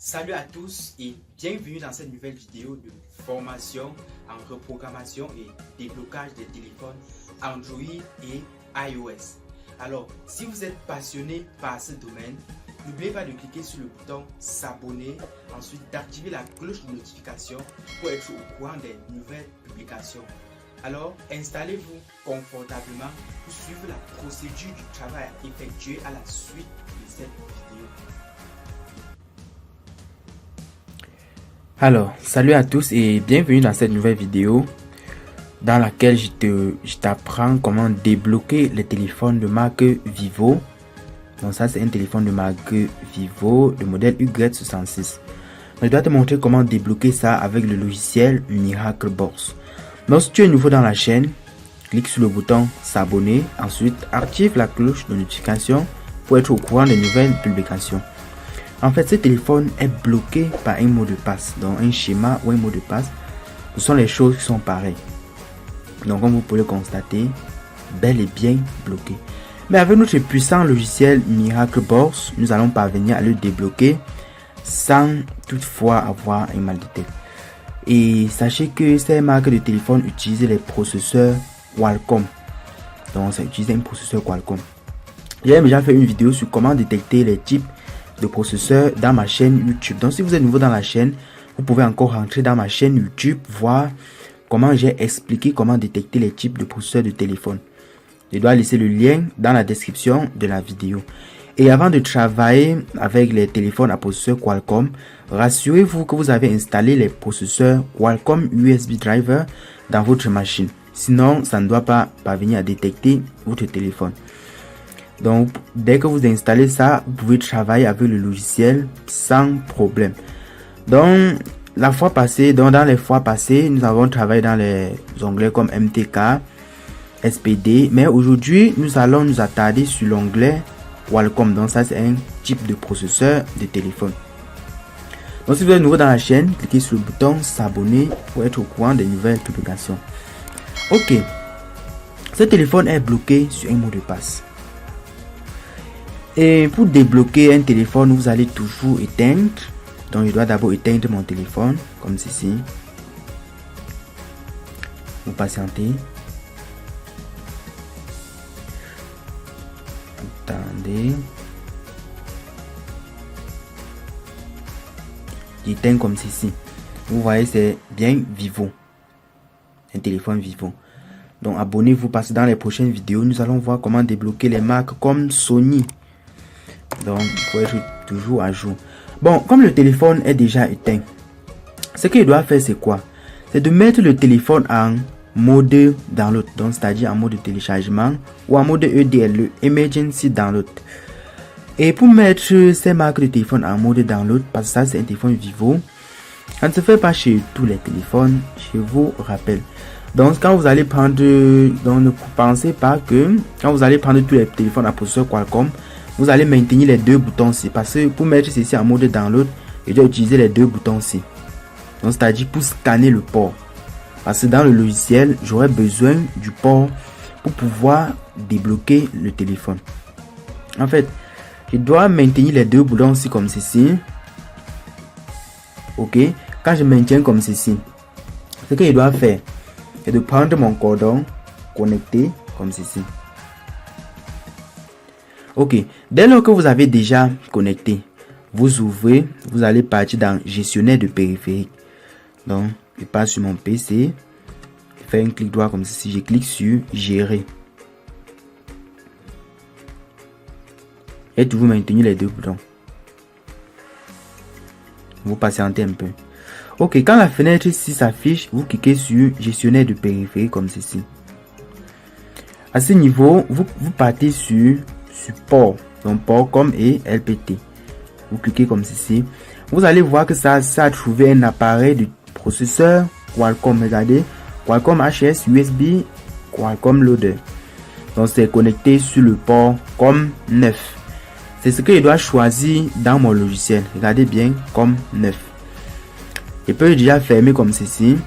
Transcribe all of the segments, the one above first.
Salut à tous et bienvenue dans cette nouvelle vidéo de formation en reprogrammation et déblocage des téléphones Android et iOS. Alors, si vous êtes passionné par ce domaine, n'oubliez pas de cliquer sur le bouton s'abonner, ensuite d'activer la cloche de notification pour être au courant des nouvelles publications. Alors, installez-vous confortablement pour suivre la procédure du travail à effectuer à la suite de cette vidéo. Alors, salut à tous et bienvenue dans cette nouvelle vidéo dans laquelle je t'apprends comment débloquer les téléphones de marque Vivo. Donc ça, c'est un téléphone de marque Vivo de modèle Y66. Donc, je dois te montrer comment débloquer ça avec le logiciel Miracle Box. Donc si tu es nouveau dans la chaîne, clique sur le bouton s'abonner. Ensuite, active la cloche de notification pour être au courant des nouvelles publications. En fait, ce téléphone est bloqué par un mot de passe. Donc, un schéma ou un mot de passe, ce sont les choses qui sont pareilles. Donc, comme vous pouvez le constater, bel et bien bloqué. Mais avec notre puissant logiciel Miracle Box, nous allons parvenir à le débloquer sans toutefois avoir un mal de tête. Et sachez que ces marques de téléphone utilisent les processeurs Qualcomm. Donc, ça utilise un processeur Qualcomm. J'ai déjà fait une vidéo sur comment détecter les types de processeurs dans ma chaîne YouTube. Donc si vous êtes nouveau dans la chaîne, vous pouvez encore rentrer dans ma chaîne YouTube, voir comment j'ai expliqué comment détecter les types de processeurs de téléphone. Je dois laisser le lien dans la description de la vidéo. Et avant de travailler avec les téléphones à processeur Qualcomm, rassurez-vous que vous avez installé les processeurs Qualcomm USB Driver dans votre machine. Sinon, ça ne doit pas parvenir à détecter votre téléphone. Donc, dès que vous installez ça, vous pouvez travailler avec le logiciel sans problème. Donc, dans les fois passées, nous avons travaillé dans les onglets comme MTK, SPD. Mais aujourd'hui, nous allons nous attarder sur l'onglet Qualcomm. Donc, ça, c'est un type de processeur de téléphone. Donc, si vous êtes nouveau dans la chaîne, cliquez sur le bouton s'abonner pour être au courant des nouvelles publications. Ok. Ce téléphone est bloqué sur un mot de passe. Et pour débloquer un téléphone, vous allez toujours éteindre. Donc, je dois d'abord éteindre mon téléphone, comme ceci. Vous patientez. Attendez. J'éteins comme ceci. Vous voyez, c'est bien Vivo. Un téléphone Vivo. Donc, abonnez-vous parce que dans les prochaines vidéos, nous allons voir comment débloquer les marques comme Sony. Donc, il faut être toujours à jour. Bon, comme le téléphone est déjà éteint, ce qu'il doit faire, c'est quoi? C'est de mettre le téléphone en mode download, donc c'est-à-dire en mode téléchargement ou en mode EDL, le Emergency Download. Et pour mettre ces marques de téléphone en mode download, parce que ça c'est un téléphone Vivo, ça ne se fait pas chez tous les téléphones, je vous rappelle. Donc, quand vous allez prendre, donc ne pensez pas que quand vous allez prendre tous les téléphones à processeur Qualcomm, vous allez maintenir les deux boutons C, parce que pour mettre ceci en mode download, je dois utiliser les deux boutons C. Donc, c'est-à-dire pour scanner le port. Parce que dans le logiciel, j'aurai besoin du port pour pouvoir débloquer le téléphone. En fait, je dois maintenir les deux boutons C comme ceci. Ok. Quand je maintiens comme ceci, ce que je dois faire, c'est de prendre mon cordon connecté comme ceci. Ok, dès lors que vous avez déjà connecté, vous ouvrez, vous allez partir dans gestionnaire de périphérique. Donc, je passe sur mon PC, je fais un clic droit comme ceci, je clique sur gérer. Et vous maintenez les deux boutons. Vous patientez un peu. Ok, quand la fenêtre ici s'affiche, vous cliquez sur gestionnaire de périphérique comme ceci. À ce niveau, vous partez sur support, donc port comme et LPT. Vous cliquez comme ceci. Vous allez voir que ça a trouvé un appareil de processeur Qualcomm. Regardez, Qualcomm HS USB, Qualcomm Loader. Donc c'est connecté sur le port comme 9. C'est ce que je dois choisir dans mon logiciel. Regardez bien, comme 9. Je peux déjà fermer comme ceci.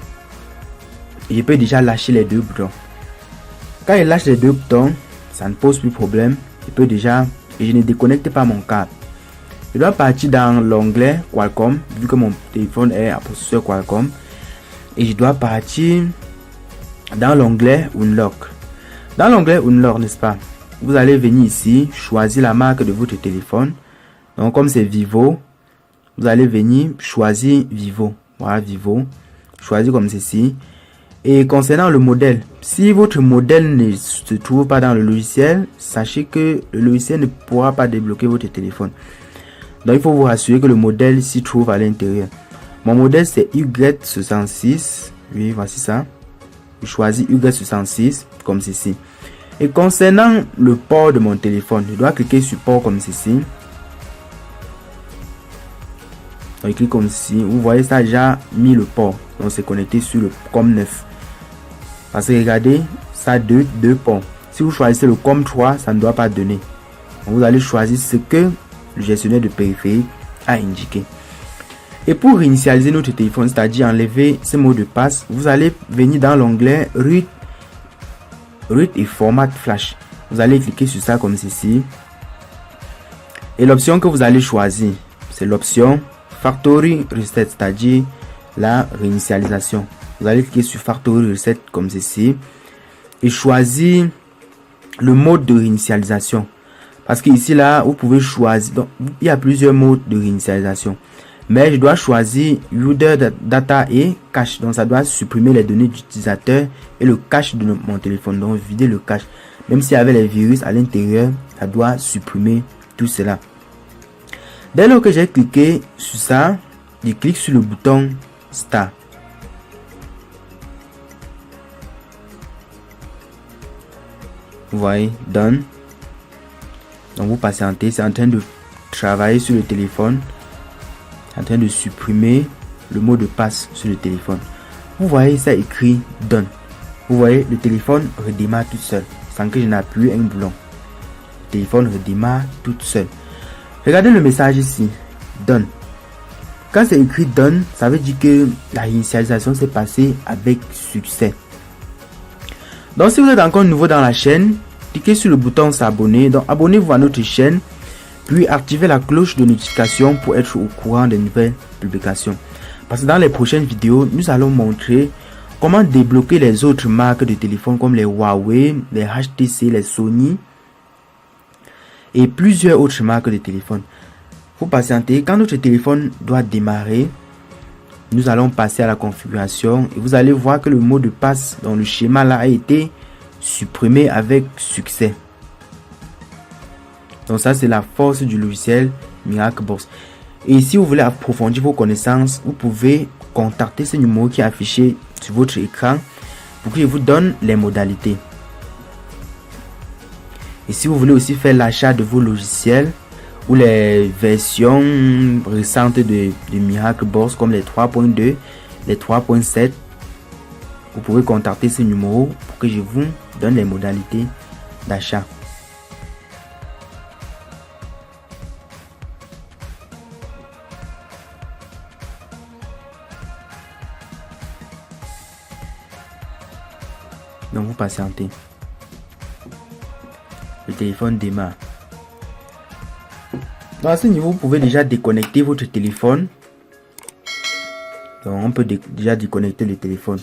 Et je peux déjà lâcher les deux boutons. Quand je lâche les deux boutons, ça ne pose plus de problème. Je peux déjà, et je ne déconnecte pas mon câble. Je dois partir dans l'onglet Qualcomm, vu que mon téléphone est à processeur Qualcomm. Et je dois partir dans l'onglet Unlock. Dans l'onglet Unlock, n'est-ce pas? Vous allez venir ici, choisir la marque de votre téléphone. Donc comme c'est Vivo, vous allez venir choisir Vivo. Voilà, Vivo. Choisir comme ceci. Et concernant le modèle, si votre modèle ne se trouve pas dans le logiciel, sachez que le logiciel ne pourra pas débloquer votre téléphone. Donc il faut vous rassurer que le modèle s'y trouve à l'intérieur. Mon modèle c'est Y66. Oui, voici ça. Je choisis Y66 comme ceci. Et concernant le port de mon téléphone, je dois cliquer sur port comme ceci. Donc je clique comme ceci. Vous voyez, ça a déjà mis le port. Donc c'est connecté sur le COM9. Parce que regardez, ça a deux ports. Si vous choisissez le COM3, ça ne doit pas donner. Donc vous allez choisir ce que le gestionnaire de périphérique a indiqué. Et pour réinitialiser notre téléphone, c'est-à-dire enlever ce mot de passe, vous allez venir dans l'onglet root et format flash. Vous allez cliquer sur ça comme ceci. Et l'option que vous allez choisir, c'est l'option Factory Reset, c'est-à-dire la réinitialisation. Vous allez cliquer sur Factory Reset comme ceci et choisir le mode de réinitialisation. Parce que ici, là, vous pouvez choisir. Donc, il y a plusieurs modes de réinitialisation. Mais je dois choisir User Data et Cache. Donc, ça doit supprimer les données d'utilisateur et le cache de mon téléphone. Donc, vider le cache. Même s'il y avait les virus à l'intérieur, ça doit supprimer tout cela. Dès lors que j'ai cliqué sur ça, je clique sur le bouton Start. Vous voyez, Done. Donc vous patientez, c'est en train de travailler sur le téléphone. C'est en train de supprimer le mot de passe sur le téléphone. Vous voyez, ça écrit Done. Vous voyez, le téléphone redémarre tout seul, sans que je n'appuie un boulon. Le téléphone redémarre tout seul. Regardez le message ici, Done. Quand c'est écrit Done, ça veut dire que la réinitialisation s'est passée avec succès. Donc si vous êtes encore nouveau dans la chaîne, cliquez sur le bouton s'abonner. Donc abonnez-vous à notre chaîne, puis activez la cloche de notification pour être au courant des nouvelles publications. Parce que dans les prochaines vidéos, nous allons montrer comment débloquer les autres marques de téléphone comme les Huawei, les HTC, les Sony et plusieurs autres marques de téléphone. Vous patientez, quand notre téléphone doit démarrer, nous allons passer à la configuration et vous allez voir que le mot de passe dans le schéma là a été supprimé avec succès. Donc ça c'est la force du logiciel MiracleBox. Et si vous voulez approfondir vos connaissances, vous pouvez contacter ce numéro qui est affiché sur votre écran pour que je vous donne les modalités. Et si vous voulez aussi faire l'achat de vos logiciels ou les versions récentes de MiracleBox comme les 3.2, les 3.7, vous pouvez contacter ce numéro pour que je vous donne les modalités d'achat. Donc vous patientez. Le téléphone démarre. Donc à ce niveau, vous pouvez déjà déconnecter votre téléphone. Donc on peut déjà déconnecter le téléphone.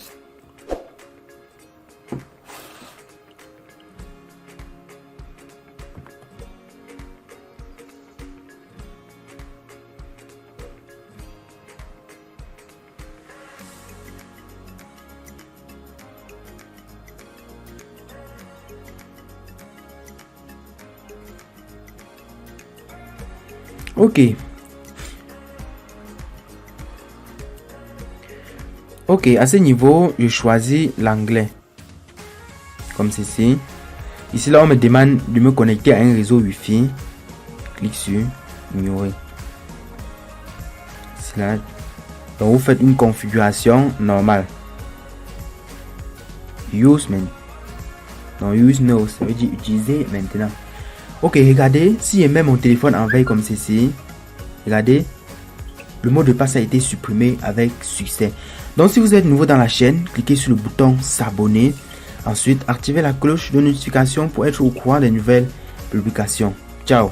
Ok, à ce niveau, je choisis l'anglais. Comme ceci. Ici, là, on me demande de me connecter à un réseau Wi-Fi. Clique sur ignorer. Là. Donc, vous faites une configuration normale. Use maintenant. Donc, use now, ça veut dire utiliser maintenant. Ok, regardez, si je mets mon téléphone en veille comme ceci, regardez, le mot de passe a été supprimé avec succès. Donc si vous êtes nouveau dans la chaîne, cliquez sur le bouton s'abonner. Ensuite, activez la cloche de notification pour être au courant des nouvelles publications. Ciao.